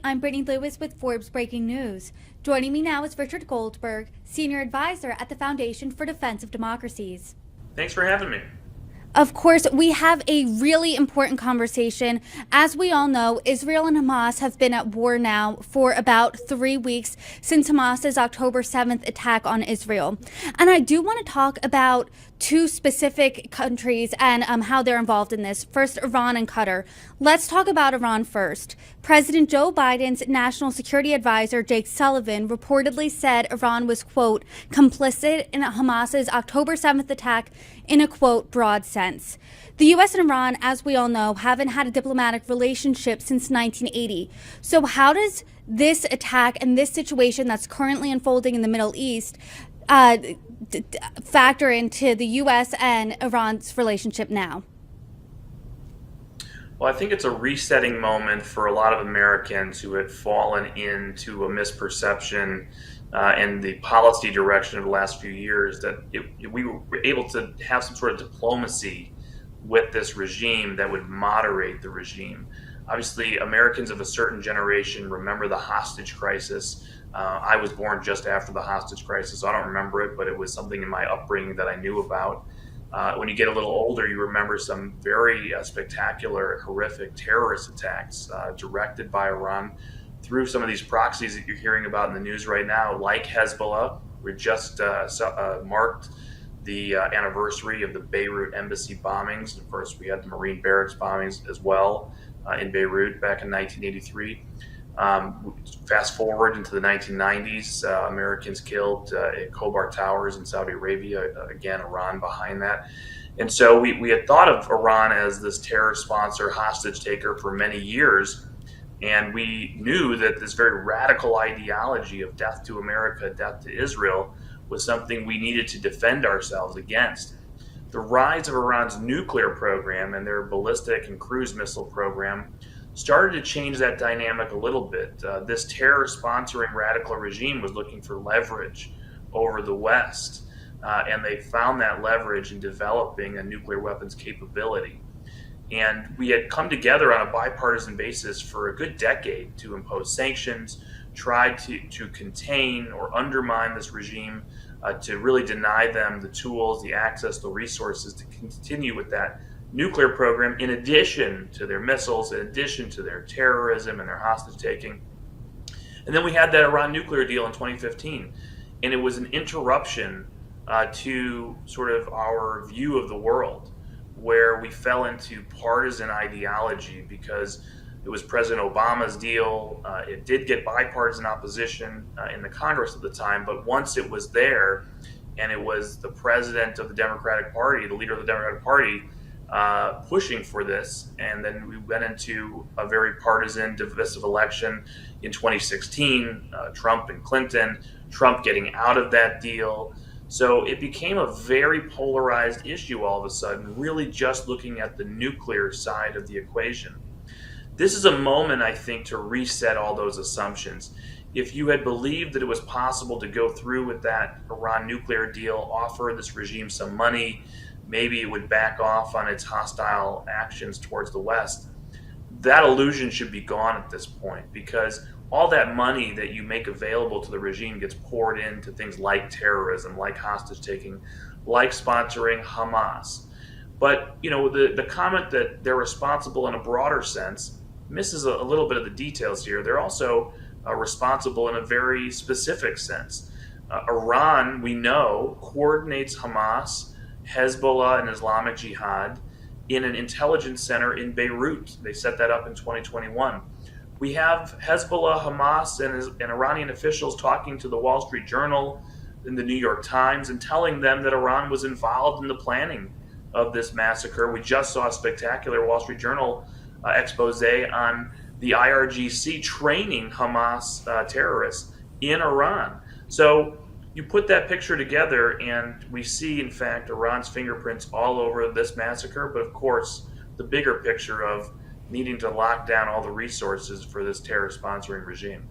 I'm Brittany Lewis with Forbes Breaking News. Joining me now is Richard Goldberg, Senior Advisor at the Foundation for Defense of Democracies. Thanks for having me. Of course, we have a really important conversation. As we all know, Israel and Hamas have been at war now for about 3 weeks since Hamas's October 7th attack on Israel. And I do want to talk about two specific countries and how they're involved in this. First, Iran and Qatar. Let's talk about Iran first. President Joe Biden's National Security Advisor, Jake Sullivan, reportedly said Iran was, quote, complicit in Hamas's October 7th attack in a, quote, broad sense. The U.S. and Iran, as we all know, haven't had a diplomatic relationship since 1980. So how does this attack and this situation that's currently unfolding in the Middle East factor into the U.S. and Iran's relationship now? Well, I think it's a resetting moment for a lot of Americans who had fallen into a misperception and the policy direction of the last few years that we were able to have some sort of diplomacy with this regime that would moderate the regime. Obviously, Americans of a certain generation remember the hostage crisis. I was born just after the hostage crisis, so I don't remember it, but it was something in my upbringing that I knew about. When you get a little older, you remember some very spectacular, horrific terrorist attacks directed by Iran through some of these proxies that you're hearing about in the news right now, like Hezbollah. We just marked the anniversary of the Beirut embassy bombings. Of course, we had the Marine barracks bombings as well in Beirut back in 1983. Fast forward into the 1990s, Americans killed at Khobar Towers in Saudi Arabia, again, Iran behind that. And so we had thought of Iran as this terror sponsor, hostage taker for many years. And we knew that this very radical ideology of death to America, death to Israel, was something we needed to defend ourselves against. The rise of Iran's nuclear program and their ballistic and cruise missile program started to change that dynamic a little bit. This terror-sponsoring radical regime was looking for leverage over the West, and they found that leverage in developing a nuclear weapons capability. And we had come together on a bipartisan basis for a good decade to impose sanctions, try to contain or undermine this regime, to really deny them the tools, the access, the resources to continue with that nuclear program, in addition to their missiles, in addition to their terrorism and their hostage taking. And then we had that Iran nuclear deal in 2015, and it was an interruption to sort of our view of the world, where we fell into partisan ideology because it was President Obama's deal. It did get bipartisan opposition in the Congress at the time, but once it was there, and it was the president of the Democratic Party, the leader of the Democratic Party, pushing for this, and then we went into a very partisan, divisive election in 2016, Trump and Clinton, Trump getting out of that deal. So it became a very polarized issue all of a sudden, really just looking at the nuclear side of the equation. This is a moment, I think, to reset all those assumptions. If you had believed that it was possible to go through with that Iran nuclear deal, offer this regime some money, maybe it would back off on its hostile actions towards the West, that illusion should be gone at this point, because all that money that you make available to the regime gets poured into things like terrorism, like hostage taking, like sponsoring Hamas. But the comment that they're responsible in a broader sense misses a little bit of the details here. They're also responsible in a very specific sense. Iran, we know, coordinates Hamas, Hezbollah, and Islamic Jihad in an intelligence center in Beirut. They set that up in 2021. We have Hezbollah, Hamas, and Iranian officials talking to the Wall Street Journal and the New York Times and telling them that Iran was involved in the planning of this massacre. We just saw a spectacular Wall Street Journal expose on the IRGC training Hamas terrorists in Iran. So you put that picture together and we see, in fact, Iran's fingerprints all over this massacre, but of course, the bigger picture of needing to lock down all the resources for this terror sponsoring regime.